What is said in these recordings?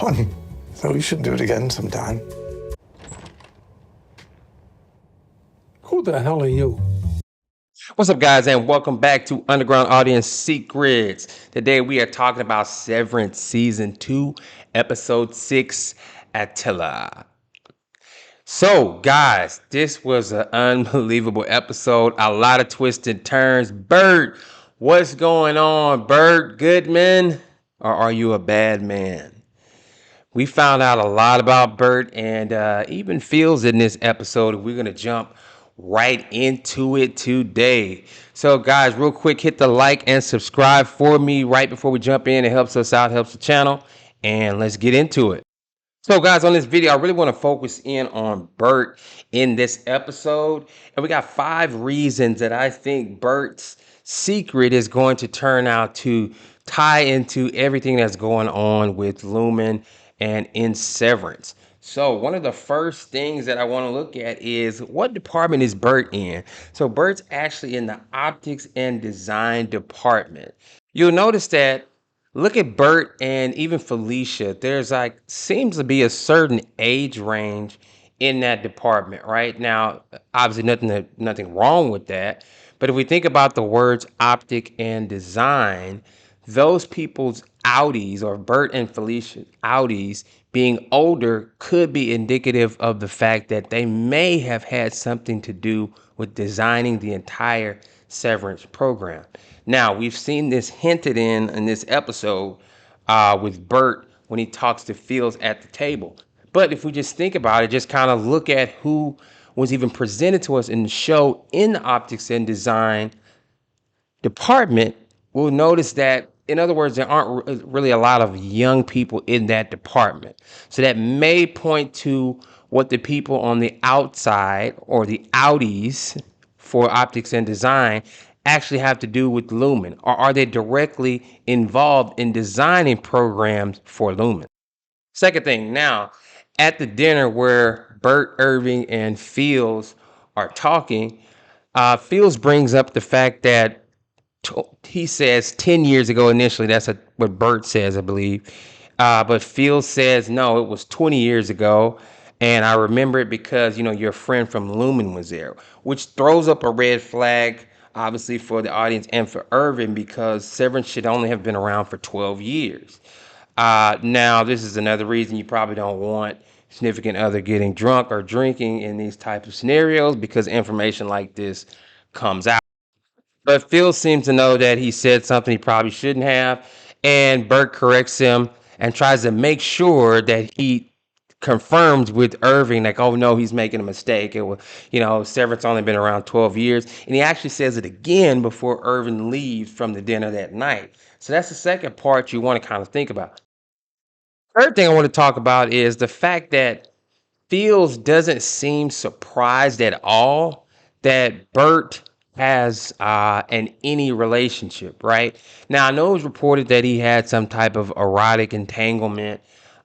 fun. So we should do it again sometime. Who the hell are you? What's up, guys, and welcome back to Underground Audience Secrets. Today we are talking about Severance Season 2, Episode 6, Attila. So, guys, this was an unbelievable episode. A lot of twists and turns. Burt, what's going on, Burt Goodman? Or are you a bad man? We found out a lot about Burt and even feels in this episode. We're going to jump right into it today. So, guys, real quick, hit the like and subscribe for me right before we jump in. It helps us out, helps the channel, and let's get into it. So, guys, on this video, I really want to focus in on Burt in this episode. And we got 5 reasons that I think Burt's secret is going to turn out to tie into everything that's going on with Lumon and in Severance. So one of the first things that I want to look at is what department is Burt in? So Burt's actually in the optics and design department. You'll notice that look at Burt and even Felicia. There's like seems to be a certain age range in that department right now. Obviously, nothing wrong with that. But if we think about the words optic and design, those people's Outies or Burt and Felicia Outies being older could be indicative of the fact that they may have had something to do with designing the entire Severance program. Now, we've seen this hinted in this episode with Burt when he talks to Fields at the table. But if we just think about it, just kind of look at who was even presented to us in the show in the optics and design department, we'll notice that, in other words, there aren't really a lot of young people in that department. So that may point to what the people on the outside or the Outies for optics and design actually have to do with Lumon, or are they directly involved in designing programs for Lumon? Second thing, now at the dinner where Burt, Irving, and Fields are talking, Fields brings up the fact that he says 10 years ago initially. That's what Burt says, I believe. But Fields says, no, it was 20 years ago. And I remember it because, your friend from Lumon was there, which throws up a red flag, obviously, for the audience and for Irving, because Severance should only have been around for 12 years. Now, this is another reason you probably don't want significant other getting drunk or drinking in these types of scenarios, because information like this comes out. But Phil seems to know that he said something he probably shouldn't have, and Burt corrects him and tries to make sure that he confirms with Irving, like, oh no, he's making a mistake. It was, Severance only been around 12 years. And he actually says it again before Irving leaves from the dinner that night. So that's the second part you want to kind of think about. Third thing I want to talk about is the fact that Fields doesn't seem surprised at all that Burt has an innie relationship, right? Now, I know it was reported that he had some type of erotic entanglement,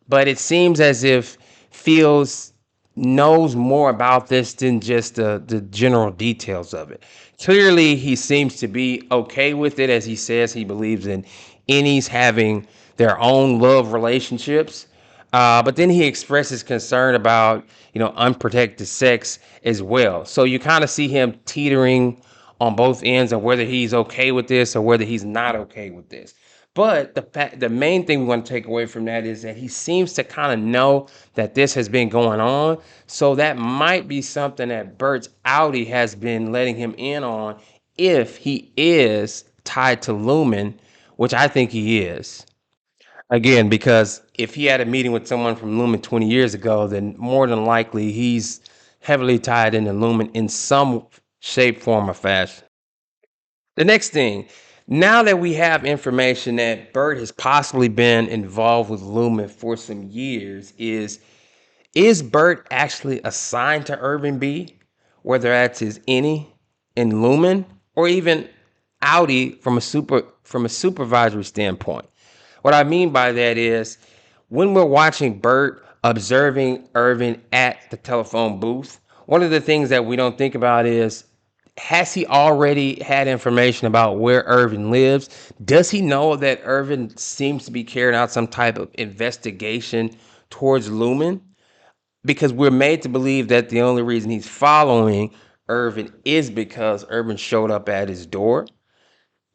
but it seems as if Fields knows more about this than just the general details of it. Clearly, he seems to be okay with it, as he says he believes in innies having their own love relationships. But then he expresses concern about, unprotected sex as well. So you kind of see him teetering on both ends of whether he's okay with this or whether he's not okay with this. But the main thing we want to take away from that is that he seems to kind of know that this has been going on. So that might be something that Burt's Outie has been letting him in on if he is tied to Lumon, which I think he is. Again, because if he had a meeting with someone from Lumon 20 years ago, then more than likely he's heavily tied into Lumon in some shape, form, or fashion. The next thing, now that we have information that Burt has possibly been involved with Lumon for some years, is Burt actually assigned to Irving B, whether that's his innie in Lumon or even Outie from a supervisory standpoint? What I mean by that is when we're watching Burt observing Irving at the telephone booth, one of the things that we don't think about is, has he already had information about where Irvin lives? Does he know that Irvin seems to be carrying out some type of investigation towards Lumen? Because we're made to believe that the only reason he's following Irvin is because Irvin showed up at his door.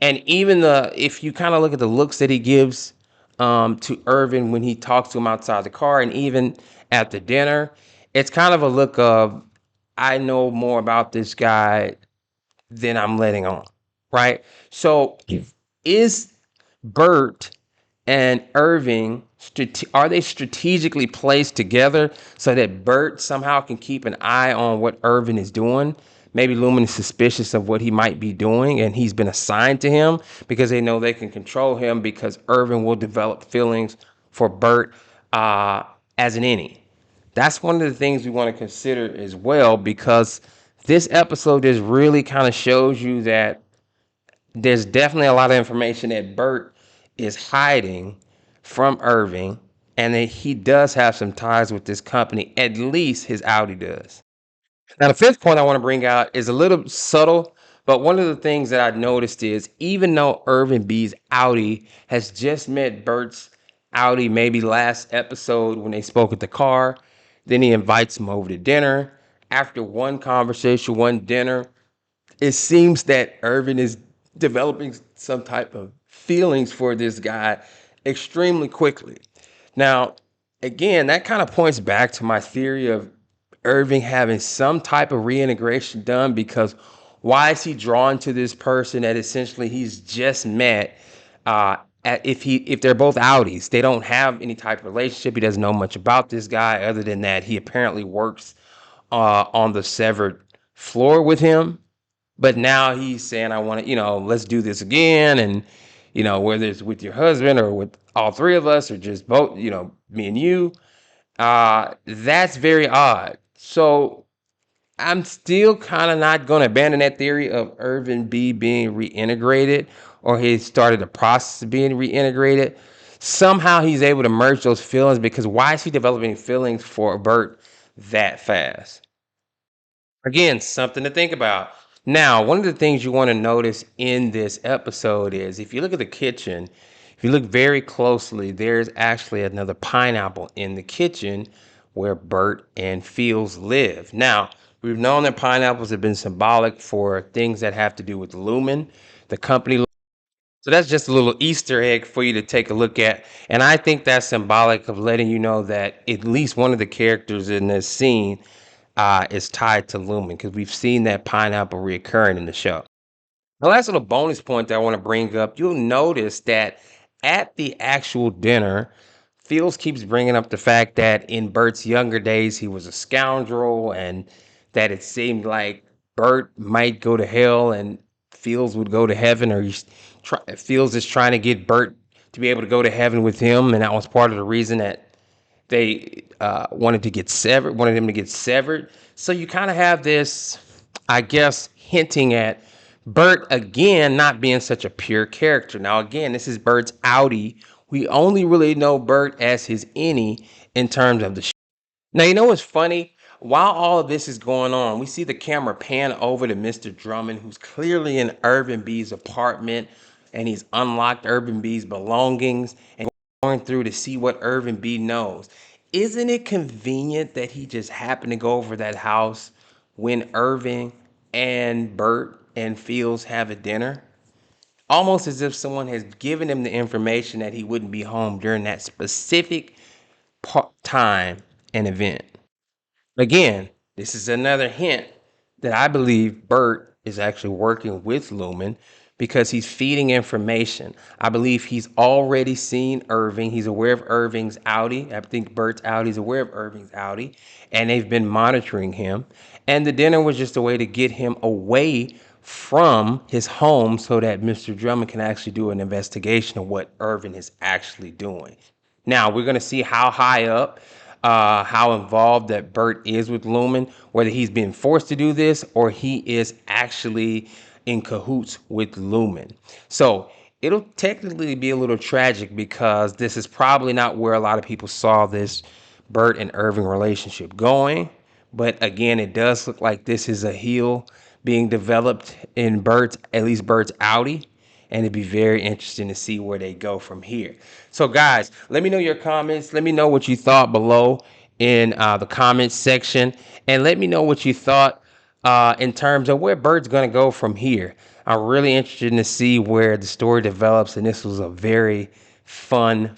And even if you kind of look at the looks that he gives to Irvin when he talks to him outside the car, and even at the dinner, it's kind of a look of, I know more about this guy than I'm letting on, right? So is Burt and Irving, are they strategically placed together so that Burt somehow can keep an eye on what Irving is doing? Maybe Lumen is suspicious of what he might be doing, and he's been assigned to him because they know they can control him, because Irving will develop feelings for Burt as an innie. That's one of the things we want to consider as well, because this episode just really kind of shows you that there's definitely a lot of information that Burt is hiding from Irving, and that he does have some ties with this company. At least his Outie does. Now, the fifth point I want to bring out is a little subtle, but one of the things that I noticed is, even though Irvin B's Outie has just met Burt's Outie maybe last episode when they spoke at the car, then he invites him over to dinner. After one conversation, one dinner, it seems that Irvin is developing some type of feelings for this guy extremely quickly. Now, again, that kind of points back to my theory of Irving having some type of reintegration done, because why is he drawn to this person that essentially he's just met? If they're both Outies, they don't have any type of relationship. He doesn't know much about this guy other than that he apparently works on the severed floor with him. But now he's saying, I want to, let's do this again. And, whether it's with your husband or with all three of us or just both, me and you, that's very odd. So I'm still kind of not going to abandon that theory of Irvin B being reintegrated, or he started the process of being reintegrated. Somehow he's able to merge those feelings, because why is he developing feelings for Burt that fast? Again, something to think about. Now, one of the things you want to notice in this episode is, if you look at the kitchen, if you look very closely, there's actually another pineapple in the kitchen where Burt and Fields live. Now, we've known that pineapples have been symbolic for things that have to do with Lumen, the company. So that's just a little Easter egg for you to take a look at. And I think that's symbolic of letting you know that at least one of the characters in this scene is tied to Lumen, because we've seen that pineapple reoccurring in the show. The last little bonus point that I want to bring up, you'll notice that at the actual dinner, Fields keeps bringing up the fact that in Burt's younger days, he was a scoundrel, and that it seemed like Burt might go to hell and Fields would go to heaven, or Fields is trying to get Burt to be able to go to heaven with him, and that was part of the reason that they wanted him to get severed. So you kind of have this, I guess, hinting at Burt again not being such a pure character. Now, again, this is Burt's Outie. We only really know Burt as his innie in terms of the show. Now, you know what's funny? While all of this is going on, we see the camera pan over to Mr. Drummond, who's clearly in Irvin B's apartment, and he's unlocked Irvin B's belongings and going through to see what Irvin B knows. Isn't it convenient that he just happened to go over that house when Irving and Burt and Fields have a dinner? Almost as if someone has given him the information that he wouldn't be home during that specific time and event. Again, this is another hint that I believe Burt is actually working with Lumen, because he's feeding information. I believe he's already seen Irving. He's aware of Irving's Outie. I think Burt's Outie is aware of Irving's Outie, and they've been monitoring him. And the dinner was just a way to get him away from his home so that Mr. Drummond can actually do an investigation of what Irving is actually doing. Now, we're going to see how high up, how involved that Burt is with Lumen, whether he's been forced to do this or he is actually in cahoots with Lumen. So it'll technically be a little tragic, because this is probably not where a lot of people saw this Burt and Irving relationship going. But again, it does look like this is a heel being developed in Burt's, at least Burt's Outie. And it'd be very interesting to see where they go from here. So guys, let me know your comments. Let me know what you thought below in the comments section. And let me know what you thought in terms of where Burt's going to go from here. I'm really interested to see where the story develops. And this was a very fun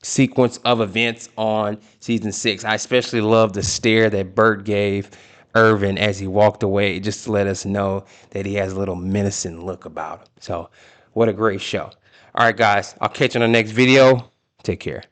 sequence of events on season 6. I especially love the stare that Burt gave Irvin as he walked away, just to let us know that he has a little menacing look about him. So what a great show. All right, guys, I'll catch you on the next video. Take care.